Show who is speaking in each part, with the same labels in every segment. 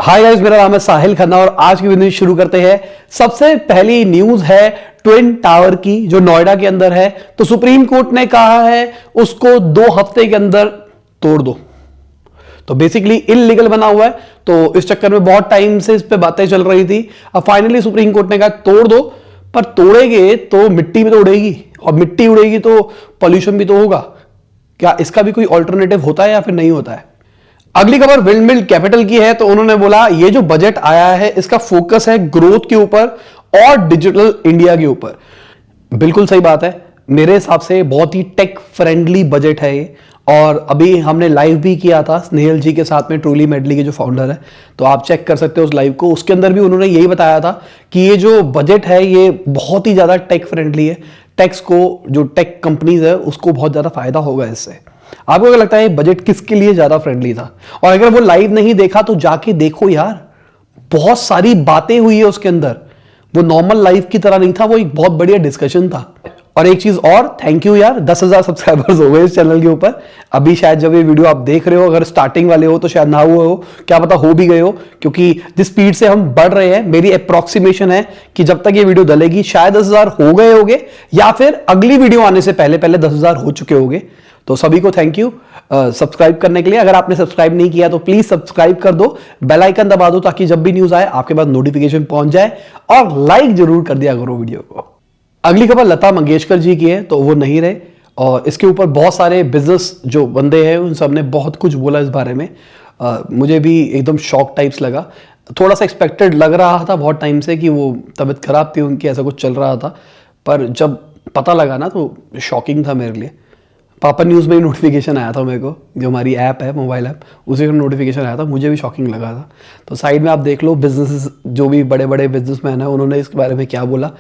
Speaker 1: Hi guys, मेरा नाम है साहिल खन्ना और आज की वीडियो शुरू करते हैं। सबसे पहली न्यूज है ट्विन टावर की, जो नोएडा के अंदर है। तो सुप्रीम कोर्ट ने कहा है उसको 2 हफ्ते के अंदर तोड़ दो। तो बेसिकली इलीगल बना हुआ है। तो इस चक्कर में बहुत टाइम से इस पे बातें चल रही थी। अब फाइनली सुप्रीम कोर्ट ने कहा तोड़ दो, पर तोड़ेगे तो मिट्टी में तो उड़ेगी, और मिट्टी उड़ेगी तो पॉल्यूशन भी तो होगा। क्या इसका भी कोई ऑल्टरनेटिव होता है या फिर नहीं होता है? अगली खबर विंडमिल कैपिटल की है। तो उन्होंने बोला ये जो बजट आया है इसका फोकस है ग्रोथ के ऊपर और डिजिटल इंडिया के ऊपर। बिल्कुल सही बात है, मेरे हिसाब से बहुत ही टेक फ्रेंडली बजट है ये। और अभी हमने लाइव भी किया था स्नेहल जी के साथ में, ट्रूली मेडली के जो फाउंडर है। तो आप चेक कर सकते हो उस लाइव को। उसके अंदर भी उन्होंने यही बताया था कि ये जो बजट है ये बहुत ही ज्यादा टेक फ्रेंडली है। टेक्स को, जो टेक कंपनीज है उसको बहुत ज्यादा फायदा होगा इससे। आपको क्या लगता है बजट किसके लिए ज्यादा फ्रेंडली था? और अगर वो लाइव नहीं देखा तो जाके देखो यार, बहुत सारी बातें हुई है उसके अंदर। वो नॉर्मल लाइव की तरह नहीं था, वो एक बहुत बढ़िया डिस्कशन था। और एक चीज और, थैंक यू यार, 10,000 सब्सक्राइबर्स हो गए इस चैनल के ऊपर। अभी शायद जब ये वीडियो आप देख रहे हो, अगर स्टार्टिंग वाले हो तो शायद ना हुए हो, क्या पता हो भी गए हो। क्योंकि जिस स्पीड से हम बढ़ रहे हैं, मेरी अप्रोक्सीमेशन है कि जब तक ये वीडियो डलेगी शायद 10,000 हो गए होंगे, या फिर अगली वीडियो आने से पहले पहले 10,000 हो चुके होंगे। तो सभी को थैंक यू सब्सक्राइब करने के लिए। अगर आपने सब्सक्राइब नहीं किया तो प्लीज सब्सक्राइब कर दो, बेल आइकन दबा दो, ताकि जब भी न्यूज आए आपके पास नोटिफिकेशन पहुंच जाए। और लाइक जरूर कर दिया करो वीडियो को। अगली खबर लता मंगेशकर जी की है। तो वो नहीं रहे, और इसके ऊपर बहुत सारे बिजनेस जो बंदे हैं उन सब ने बहुत कुछ बोला इस बारे में। मुझे भी एकदम शॉक टाइप्स लगा। थोड़ा सा एक्सपेक्टेड लग रहा था बहुत टाइम से कि वो तबीयत खराब थी उनकी, ऐसा कुछ चल रहा था। पर जब पता लगा ना तो शॉकिंग था मेरे लिए। पापा न्यूज़ में ही नोटिफिकेशन आया था मेरे को, जो हमारी ऐप है, मोबाइल ऐप, उसी का नोटिफिकेशन आया था। मुझे भी शॉकिंग लगा था। तो साइड में आप देख लो बिजनेसेस, जो भी बड़े बड़े बिजनेसमैन हैं उन्होंने इसके बारे में क्या बोला।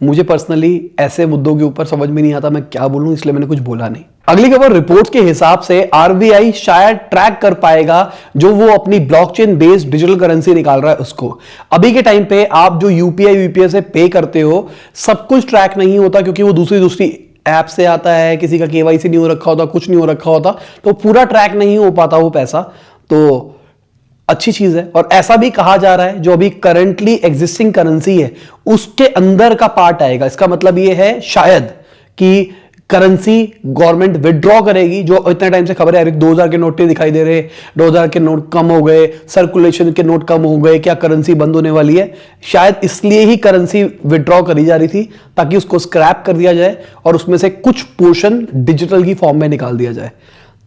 Speaker 1: मुझे पर्सनली ऐसे मुद्दों के ऊपर समझ में नहीं आता मैं क्या बोलूँ, इसलिए मैंने कुछ बोला नहीं। अगली खबर रिपोर्ट्स के हिसाब से आरबीआई शायद ट्रैक कर पाएगा जो वो अपनी ब्लॉकचेन बेस्ड डिजिटल करेंसी निकाल रहा है उसको। अभी के टाइम पे आप जो यूपीआई से पे करते हो सब कुछ ट्रैक नहीं होता, क्योंकि वो दूसरी ऐप से आता है, किसी का केवाईसी नहीं हो रखा होता, कुछ नहीं हो रखा होता, तो पूरा ट्रैक नहीं हो पाता वो पैसा। तो अच्छी चीज है। और ऐसा भी कहा जा रहा है जो अभी करंटली एग्जिस्टिंग करेंसी है उसके अंदर का पार्ट आएगा। इसका मतलब ये है शायद कि करेंसी गवर्नमेंट विड्रॉ करेगी। जो इतने टाइम से खबर है 2000 के नोट नहीं दिखाई दे रहे, 2000 के नोट कम हो गए, सर्कुलेशन के नोट कम हो गए, क्या करेंसी बंद होने वाली है? शायद इसलिए ही करेंसी विड्रॉ करी जा रही थी, ताकि उसको स्क्रैप कर दिया जाए और उसमें से कुछ पोर्शन डिजिटल की फॉर्म में निकाल दिया जाए।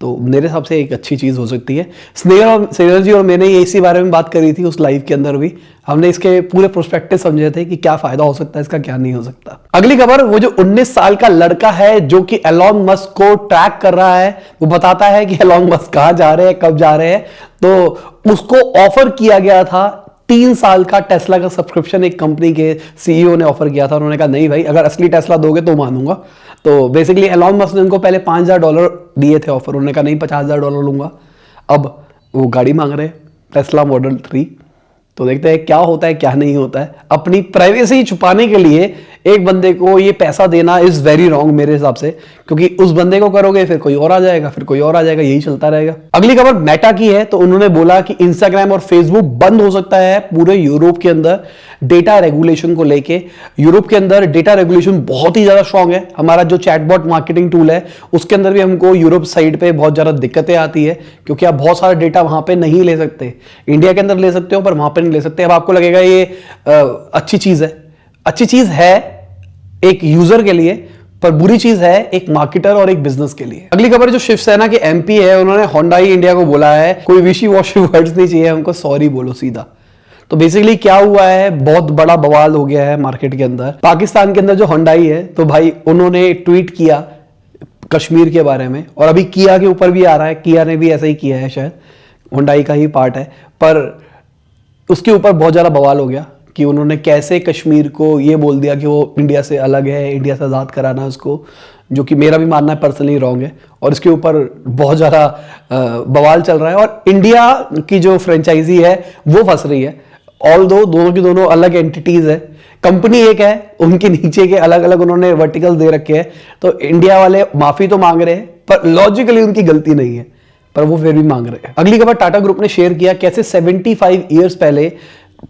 Speaker 1: तो मेरे हिसाब से एक अच्छी चीज हो सकती है। स्नेहल जी और मैंने इसी बारे में बात करी थी उस लाइव के अंदर भी। हमने इसके पूरे प्रोस्पेक्टिव समझे थे कि क्या फायदा हो सकता है इसका, क्या नहीं हो सकता। अगली खबर, वो जो 19 साल का लड़का है जो कि एलॉन मस्क को ट्रैक कर रहा है, वो बताता है कि एलॉन मस्क कहां जा रहे हैं, कब जा रहे हैं। तो उसको ऑफर किया गया था 3 साल का टेस्ला का सब्सक्रिप्शन। एक कंपनी के सीईओ ने ऑफर किया था। उन्होंने कहा नहीं भाई, अगर असली टेस्ला दोगे तो मानूंगा। तो बेसिकली एलॉन मस्क ने उनको पहले $5,000 दिए थे ऑफर। उन्होंने कहा नहीं, $50,000 लूंगा। अब वो गाड़ी मांग रहे हैं, टेस्ला मॉडल 3। तो देखते हैं क्या होता है क्या नहीं होता है। अपनी प्राइवेसी छुपाने के लिए एक बंदे को ये पैसा देना इज वेरी रॉन्ग मेरे हिसाब से, क्योंकि उस बंदे को करोगे फिर कोई और आ जाएगा, फिर कोई और आ जाएगा, यही चलता रहेगा। अगली खबर मेटा की है। तो उन्होंने बोला कि इंस्टाग्राम और फेसबुक बंद हो सकता है पूरे यूरोप के अंदर डेटा रेगुलेशन को लेके। यूरोप के अंदर डेटा रेगुलेशन बहुत ही ज्यादा स्ट्रांग है। हमारा जो चैटबॉट मार्केटिंग टूल है उसके अंदर भी हमको यूरोप साइड पे बहुत ज्यादा दिक्कतें आती है, क्योंकि आप बहुत सारा डेटा वहां पे नहीं ले सकते। इंडिया के अंदर ले सकते हो पर वहां पे नहीं ले सकते। अब आपको लगेगा ये अच्छी चीज है। अच्छी चीज है एक यूजर के लिए, पर बुरी चीज है एक मार्केटर और एक बिजनेस के लिए। अगली खबर, जो शिवसेना के एमपी है उन्होंने होंडाई इंडिया को बोला है कोई विशी वॉशी वर्ड्स नहीं चाहिए हमको, सॉरी बोलो सीधा। तो बेसिकली क्या हुआ है, बहुत बड़ा बवाल हो गया है मार्केट के अंदर। पाकिस्तान के अंदर जो होंडाई है, तो भाई उन्होंने ट्वीट किया कश्मीर के बारे में, और अभी किया के ऊपर भी आ रहा है, किया ने भी ऐसा ही किया है, शायद होंडाई का ही पार्ट है। पर उसके ऊपर बहुत ज्यादा बवाल हो गया कि उन्होंने कैसे कश्मीर को ये बोल दिया कि वो इंडिया से अलग है, इंडिया से आज़ाद कराना उसको, जो कि मेरा भी मानना है पर्सनली रॉन्ग है। और इसके ऊपर बहुत ज़्यादा बवाल चल रहा है, और इंडिया की जो फ्रेंचाइजी है वो फंस रही है। ऑल दो दोनों की दोनों अलग एंटिटीज है, कंपनी एक है, उनके नीचे के अलग अलग उन्होंने वर्टिकल दे रखे हैं। तो इंडिया वाले माफी तो मांग रहे हैं, पर लॉजिकली उनकी गलती नहीं है, पर वो फिर भी मांग रहे हैं। अगली खबर टाटा ग्रुप ने शेयर किया कैसे 75 ईयर्स पहले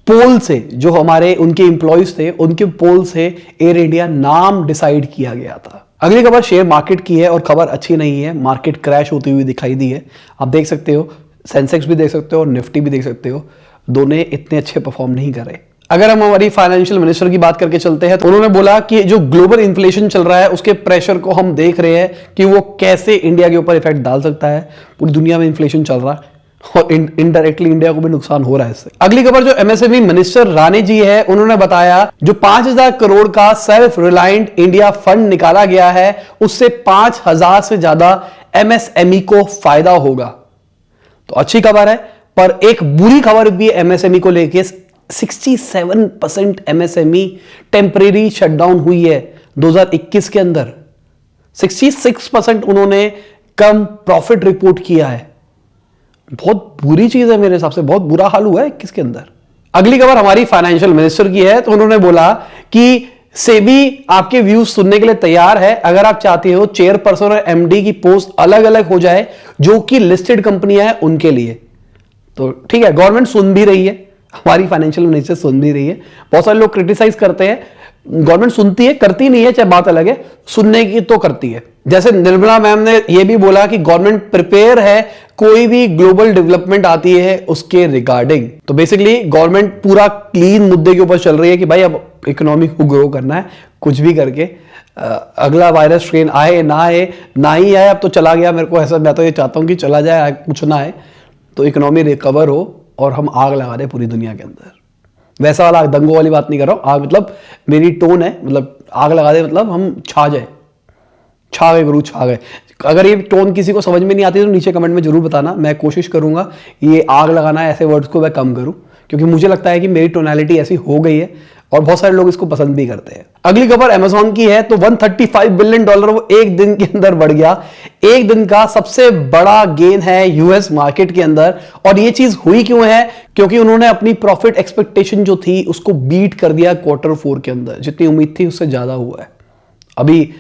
Speaker 1: पोल से, जो हमारे उनके एम्प्लॉइज थे, उनके पोल से एयर इंडिया नाम डिसाइड किया गया था। अगली खबर शेयर मार्केट की है और खबर अच्छी नहीं है, मार्केट क्रैश होती हुई दिखाई दी है। आप देख सकते हो, सेंसेक्स भी देख सकते हो और निफ्टी भी देख सकते हो, दोनों इतने अच्छे परफॉर्म नहीं कर रहे। अगर हम हमारी फाइनेंशियल मिनिस्टर की बात करके चलते हैं तो उन्होंने बोला कि जो ग्लोबल इन्फ्लेशन चल रहा है उसके प्रेशर को हम देख रहे हैं कि वो कैसे इंडिया के ऊपर इफेक्ट डाल सकता है। पूरी दुनिया में इन्फ्लेशन चल रहा है और इनडायरेक्टली इंडिया को भी नुकसान हो रहा है इससे। अगली खबर जो एमएसएमई मिनिस्टर राणे जी है, उन्होंने बताया जो 5,000 करोड़ का सेल्फ रिलायंट इंडिया फंड निकाला गया है उससे 5,000 से ज्यादा एमएसएमई को फायदा होगा। तो अच्छी खबर है, पर एक बुरी खबर भी एमएसएमई को लेके 67% एमएसएमई टेम्परेरी शटडाउन हुई है 2021 के अंदर। 66% उन्होंने कम प्रॉफिट रिपोर्ट किया है। बहुत बुरी चीज है, मेरे हिसाब से बहुत बुरा हाल हुआ है किसके अंदर। अगली खबर हमारी फाइनेंशियल मिनिस्टर की है, तो उन्होंने बोला कि सेबी आपके व्यूज सुनने के लिए तैयार है। अगर आप चाहते हो चेयरपर्सन और एमडी की पोस्ट अलग अलग हो जाए जो कि लिस्टेड कंपनियां हैं उनके लिए, तो ठीक है, गवर्नमेंट सुन भी रही है, हमारी फाइनेंशियल मिनिस्टर सुन भी रही है। बहुत सारे लोग क्रिटिसाइज करते हैं, गवर्नमेंट सुनती है, करती नहीं है, चाहे बात अलग है, सुनने की तो करती है। जैसे निर्मला मैम ने यह भी बोला कि गवर्नमेंट प्रिपेयर है कोई भी ग्लोबल डेवलपमेंट आती है उसके रिगार्डिंग। तो बेसिकली गवर्नमेंट पूरा क्लीन मुद्दे के ऊपर चल रही है कि भाई अब इकोनॉमी को ग्रो करना है कुछ भी करके। अगला वायरस स्ट्रेन आए ना आए, ना ही आए, अब तो चला गया, मेरे को ऐसा, मैं तो ये चाहता हूं कि चला जाए, कुछ ना आए, तो इकोनॉमी रिकवर हो और हम आग लगा दें पूरी दुनिया के अंदर। वैसा वाला दंगों वाली बात नहीं कर रहा हूं, आग मतलब मेरी टोन है, मतलब आग लगा दे मतलब हम छा जाए, छा गए गुरु छा गए। अगर ये टोन किसी को समझ में नहीं आती तो नीचे कमेंट में जरूर बताना, मैं कोशिश करूंगा ये आग लगाना ऐसे वर्ड्स को मैं कम करूं, क्योंकि मुझे लगता है कि मेरी टोनालिटी ऐसी हो गई है और बहुत सारे लोग इसको पसंद भी करते हैं। अगली खबर अमेज़न की है, तो $135 बिलियन वो एक दिन के अंदर बढ़ गया। एक दिन का सबसे बड़ा गेन है यूएस मार्केट के अंदर। और ये चीज हुई क्यों है? क्योंकि उन्होंने अपनी प्रॉफिट एक्सपेक्टेशन जो थी उसको बीट कर दिया Q4 के अंदर, जितनी उम्मीद थी उससे ज्यादा हुआ है। अभी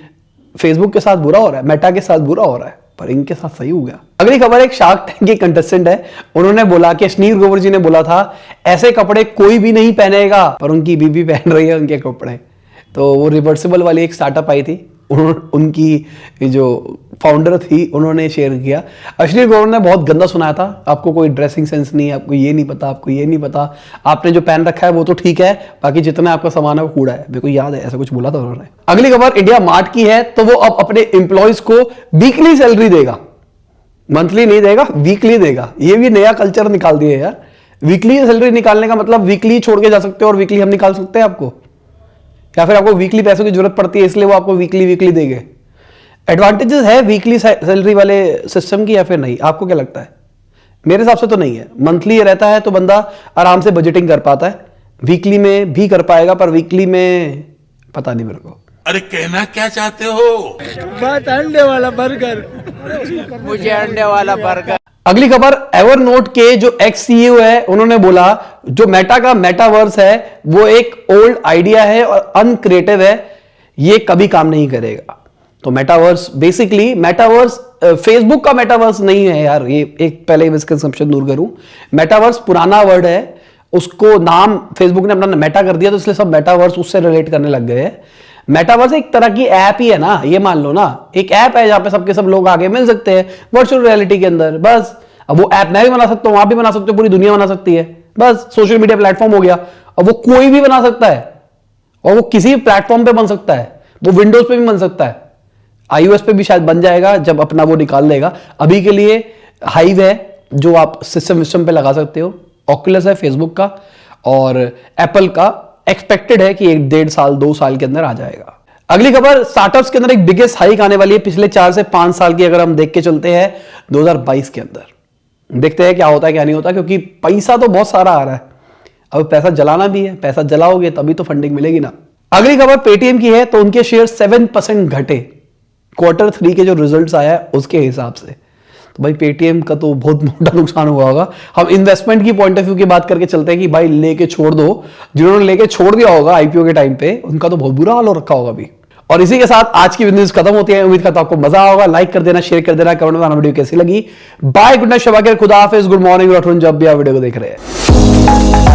Speaker 1: फेसबुक के साथ बुरा हो रहा है, मेटा के साथ बुरा हो रहा है, पर इनके साथ सही हो गया। अगली खबर एक शार्क टैंक के कंटेस्टेंट है, उन्होंने बोला कि अश्नीर ग्रोवर जी ने बोला था ऐसे कपड़े कोई भी नहीं पहनेगा, पर उनकी बीबी पहन रही है उनके कपड़े। तो वो रिवर्सिबल वाली एक स्टार्टअप आई थी, उनकी जो फाउंडर थी उन्होंने शेयर किया। अश्नीर ग्रोवर ने बहुत गंदा सुनाया था, आपको कोई ड्रेसिंग सेंस नहीं है, आपको ये नहीं पता, आपको ये नहीं पता, आपने जो पहन रखा है वो तो ठीक है, बाकी जितना आपका सामान है वो कूड़ा है। मेरे को याद है ऐसा कुछ बोला था उन्होंने। अगली खबर इंडिया मार्ट की है, तो वो अब अपने एम्प्लॉयज को वीकली सैलरी देगा, मंथली नहीं देगा, वीकली देगा। ये भी नया कल्चर निकाल दिया यार, वीकली सैलरी निकालने का मतलब वीकली छोड़ के जा सकते हो और वीकली हम निकाल सकते हैं आपको, या फिर आपको वीकली पैसों की जरूरत पड़ती है इसलिए वो आपको वीकली देंगे। एडवांटेजेस है वीकली सैलरी वाले सिस्टम की या फिर नहीं, आपको क्या लगता है? मेरे हिसाब से तो नहीं है। मंथली रहता है तो बंदा आराम से बजटिंग कर पाता है, वीकली में भी कर पाएगा, पर वीकली में पता नहीं मेरे को।
Speaker 2: अरे कहना क्या चाहते हो?
Speaker 3: बात अंडे वाला बर्गर, मुझे अंडे वाला बर्गर।
Speaker 1: अगली खबर एवरनोट के जो एक्स सीईओ है उन्होंने बोला जो मेटा का मेटावर्स है वो एक ओल्ड आइडिया है और अनक्रिएटिव है, ये कभी काम नहीं करेगा। तो मेटावर्स बेसिकली मेटावर्स फेसबुक का मेटावर्स नहीं है यार, ये एक पहले मिसकंसेप्शन दूर करूं। मेटावर्स पुराना वर्ड है, उसको नाम फेसबुक ने अपना मेटा कर दिया तो इसलिए सब मेटावर्स उससे रिलेट करने लग गए हैं। मेटावर्स एक तरह की ऐप ही है ना, ये मान लो ना, एक ऐप है जहां पे सबके सब लोग आगे मिल सकते हैं वर्चुअल रियलिटी के अंदर, बस। अब वो ऐप मैं भी बना सकता हूं, आप भी बना सकते हो, पूरी दुनिया बना सकती है, बस सोशल मीडिया प्लेटफॉर्म हो गया। अब वो कोई भी बना सकता है और वो किसी भी प्लेटफॉर्म पे बन सकता है, वो विंडोज पे भी बन सकता है, iOS पे भी शायद बन जाएगा जब अपना वो निकाल लेगा। अभी के लिए हाइव है जो आप सिस्टम पे लगा सकते हो, ऑक्यूलस है फेसबुक का, और एप्पल का एक्सपेक्टेड है कि 1-1.5 साल 2 साल के अंदर आ जाएगा। अगली खबर स्टार्टअप्स के अंदर एक बिगेस्ट हाइक आने वाली है पिछले 4 से 5 साल की, अगर हम देख के चलते हैं 2022 के अंदर। देखते हैं क्या होता है क्या नहीं होता, क्योंकि पैसा तो बहुत सारा आ रहा है, अब पैसा जलाना भी है, पैसा जलाओगे तभी तो फंडिंग मिलेगी ना। अगली खबर पेटीएम की है, तो उनके शेयर 7% घटे Q3 के जो रिजल्ट्स आया है उसके हिसाब से। तो भाई पेटीएम का तो बहुत मोटा नुकसान हुआ होगा। हम इन्वेस्टमेंट की पॉइंट ऑफ व्यू की बात करके चलते हैं कि भाई लेके छोड़ दो, जिन्होंने लेके छोड़ दिया होगा आईपीओ के टाइम पे उनका तो बहुत बुरा हाल हो रखा होगा अभी। और इसी के साथ आज की न्यूज खत्म होती है। उम्मीद करता हूं आपको मजा होगा। लाइक कर देना, शेयर कर देना, कमेंट में बताना वीडियो कैसी लगी। बाय, गुड नाइट, शबा खैर, खुदा हाफिज, गुड मॉर्निंग, गुड आफ्टरनून, जब भी आप वीडियो को देख रहे हैं।